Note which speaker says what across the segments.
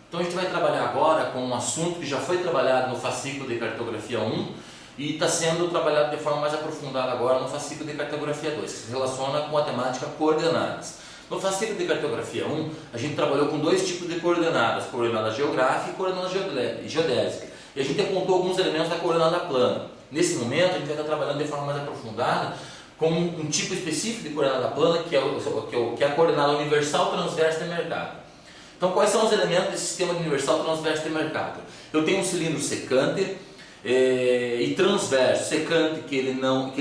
Speaker 1: Então a gente vai trabalhar agora com um assunto que já foi trabalhado no fascículo de cartografia 1 e está sendo trabalhado de forma mais aprofundada agora no fascículo de cartografia 2, que se relaciona com a temática coordenadas. No fascículo de cartografia 1, a gente trabalhou com dois tipos de coordenadas, coordenada geográfica e coordenada geodésica. E a gente apontou alguns elementos da coordenada plana. Nesse momento, a gente vai estar trabalhando de forma mais aprofundada com um tipo específico de coordenada plana, que é a coordenada universal, transversa e mercado. Então, quais são os elementos desse sistema universal, transverso e mercado? Eu tenho um cilindro secante e transverso. Secante, que ele não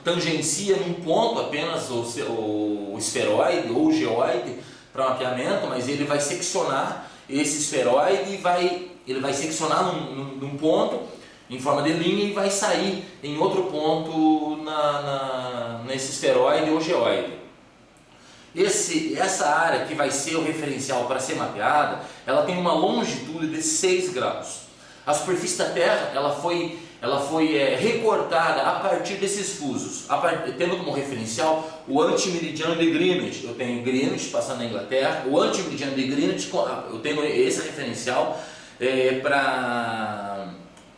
Speaker 1: tangencia num ponto apenas o esferoide ou o geoide para mapeamento, mas ele vai seccionar esse esferoide e ele vai seccionar num ponto em forma de linha e vai sair em outro ponto nesse esferoide ou geoide. Essa área que vai ser o referencial para ser mapeada, ela tem uma longitude de 6 graus. A superfície da Terra ela foi recortada a partir desses fusos, tendo como referencial o antimeridiano de Greenwich. Eu tenho Greenwich passando na Inglaterra, o antimeridiano de Greenwich, eu tenho esse referencial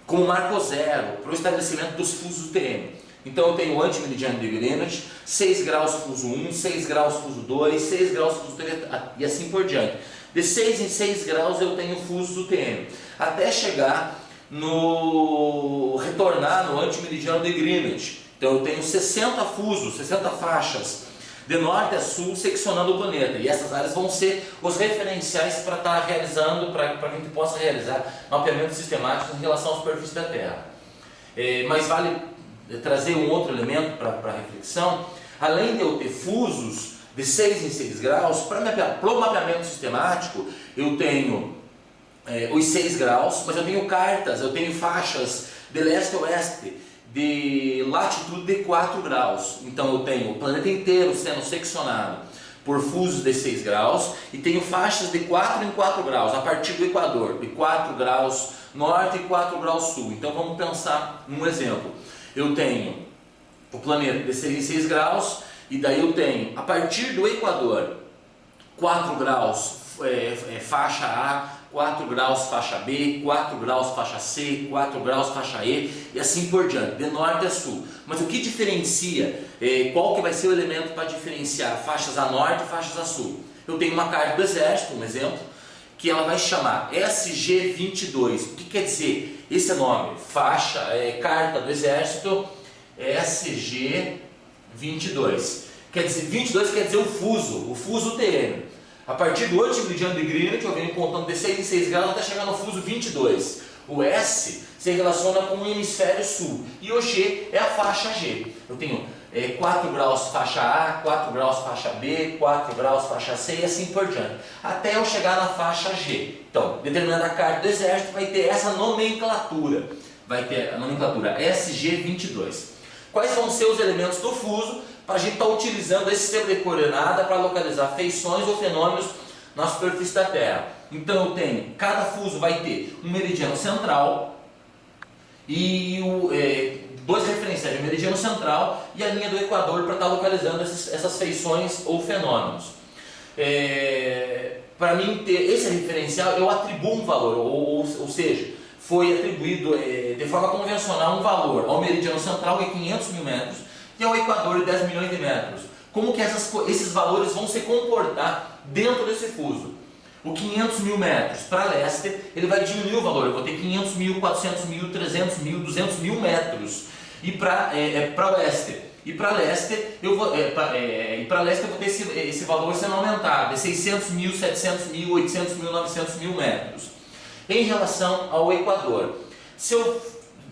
Speaker 1: como marco zero para o estabelecimento dos fusos TM. Então eu tenho o antimeridiano de Greenwich, 6 graus fuso 1, 6 graus fuso 2, 6 graus fuso 3 e assim por diante. De 6 em 6 graus eu tenho fusos UTM, até chegar retornar no antimeridiano de Greenwich. Então eu tenho 60 fusos, 60 faixas, de norte a sul, seccionando o planeta. E essas áreas vão ser os referenciais para estar realizando, para que a gente possa realizar mapeamento sistemático em relação à superfície da Terra. Mas vale trazer um outro elemento para reflexão. Além de eu ter fusos de 6 em 6 graus, para o mapeamento sistemático eu tenho os 6 graus, mas eu tenho cartas, eu tenho faixas de leste a oeste, de latitude de 4 graus. Então eu tenho o planeta inteiro sendo seccionado por fusos de 6 graus e tenho faixas de 4 em 4 graus, a partir do Equador, de 4 graus norte e 4 graus sul. Então vamos pensar num exemplo. Eu tenho o planeta de 6 em 6 graus e daí eu tenho, a partir do Equador, 4 graus faixa A, 4 graus faixa B, 4 graus faixa C, 4 graus faixa E e assim por diante, de norte a sul. Mas o que diferencia, qual que vai ser o elemento para diferenciar faixas a norte e faixas a sul? Eu tenho uma carta do Exército, um exemplo, que ela vai chamar SG-22. O que quer dizer esse nome? Faixa, carta do Exército, SG-22. Quer dizer, 22 quer dizer o fuso TM. A partir do antimeridiano de Greenwich, eu venho contando de 6 em 6 graus até chegar no fuso 22. O S se relaciona com o hemisfério sul e o G é a faixa G. Eu tenho 4 graus faixa A, 4 graus faixa B, 4 graus faixa C e assim por diante, até eu chegar na faixa G. Então, determinada carta do Exército vai ter essa nomenclatura, vai ter a nomenclatura SG-22. Quais vão ser os elementos do fuso para a gente estar utilizando esse sistema de coordenada para localizar feições ou fenômenos na superfície da Terra? Então eu tenho, cada fuso vai ter um meridiano central e dois referenciais, o meridiano central e a linha do Equador para estar localizando essas feições ou fenômenos. Para mim ter esse referencial, eu atribuo um valor, ou seja, foi atribuído de forma convencional um valor ao meridiano central, que é 500 mil metros, e ao Equador de 10 milhões de metros. Como que esses valores vão se comportar dentro desse fuso? O 500 mil metros para leste, ele vai diminuir o valor, eu vou ter 500 mil, 400 mil, 300 mil, 200 mil metros. E para oeste e para leste, eu vou ter esse valor sendo aumentado, de 600 mil, 700 mil, 800 mil, 900 mil metros. Em relação ao Equador, se eu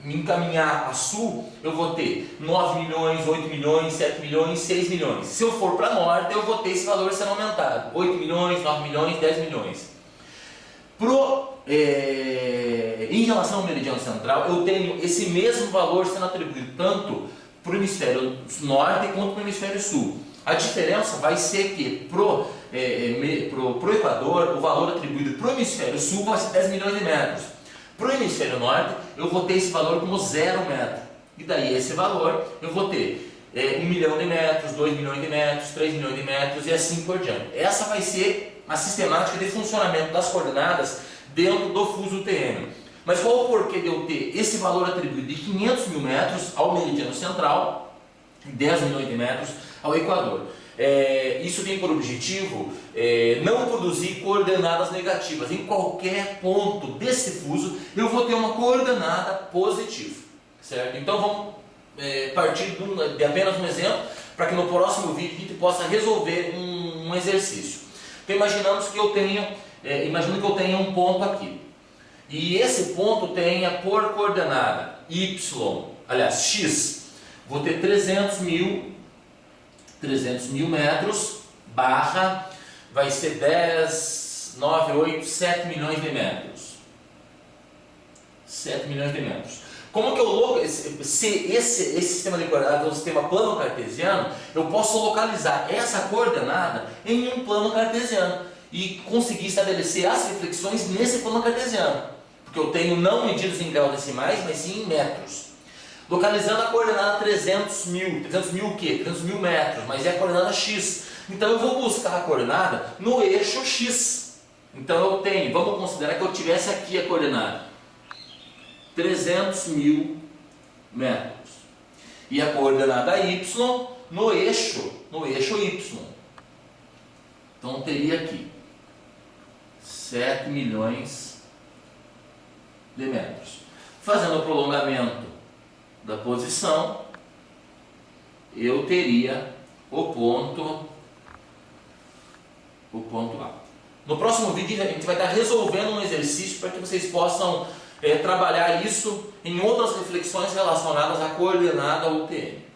Speaker 1: me encaminhar a sul, eu vou ter 9 milhões, 8 milhões, 7 milhões, 6 milhões. Se eu for para norte, eu vou ter esse valor sendo aumentado, 8 milhões, 9 milhões, 10 milhões. Em relação ao meridiano central, eu tenho esse mesmo valor sendo atribuído tanto para o hemisfério norte quanto para o hemisfério sul. A diferença vai ser que pro Equador, o valor atribuído para o hemisfério sul vai ser 10 milhões de metros. Para o hemisfério norte, eu vou ter esse valor como 0 metro. E daí esse valor eu vou ter 1 milhão de metros, 2 milhões de metros, 3 milhões de metros e assim por diante. Essa vai ser a sistemática de funcionamento das coordenadas dentro do fuso UTM. Mas qual o porquê de eu ter esse valor atribuído de 500 mil metros ao meridiano central e 10 milhões de metros ao equador? Isso tem por objetivo não produzir coordenadas negativas. Em qualquer ponto desse fuso eu vou ter uma coordenada positiva, certo? Então vamos partir de apenas um exemplo para que no próximo vídeo a gente possa resolver um exercício. Então imaginamos que eu tenha, um ponto aqui e esse ponto tenha por coordenada x, vou ter 300 mil metros, barra, vai ser 10, 9, 8, 7 milhões de metros. 7 milhões de metros. Como que eu se esse sistema de coordenadas é um sistema plano cartesiano, eu posso localizar essa coordenada em um plano cartesiano e conseguir estabelecer as reflexões nesse plano cartesiano, porque eu tenho não medidas em graus decimais, mas sim em metros. Localizando a coordenada 300 mil o quê? 300 mil metros, mas é a coordenada x. Então eu vou buscar a coordenada no eixo x. Então eu tenho, vamos considerar que eu tivesse aqui a coordenada 300 mil metros. E a coordenada y no eixo y. Então eu teria aqui 7 milhões de metros. Fazendo o prolongamento da posição, eu teria o ponto A. No próximo vídeo a gente vai estar resolvendo um exercício para que vocês possam trabalhar isso em outras reflexões relacionadas à coordenada UTM.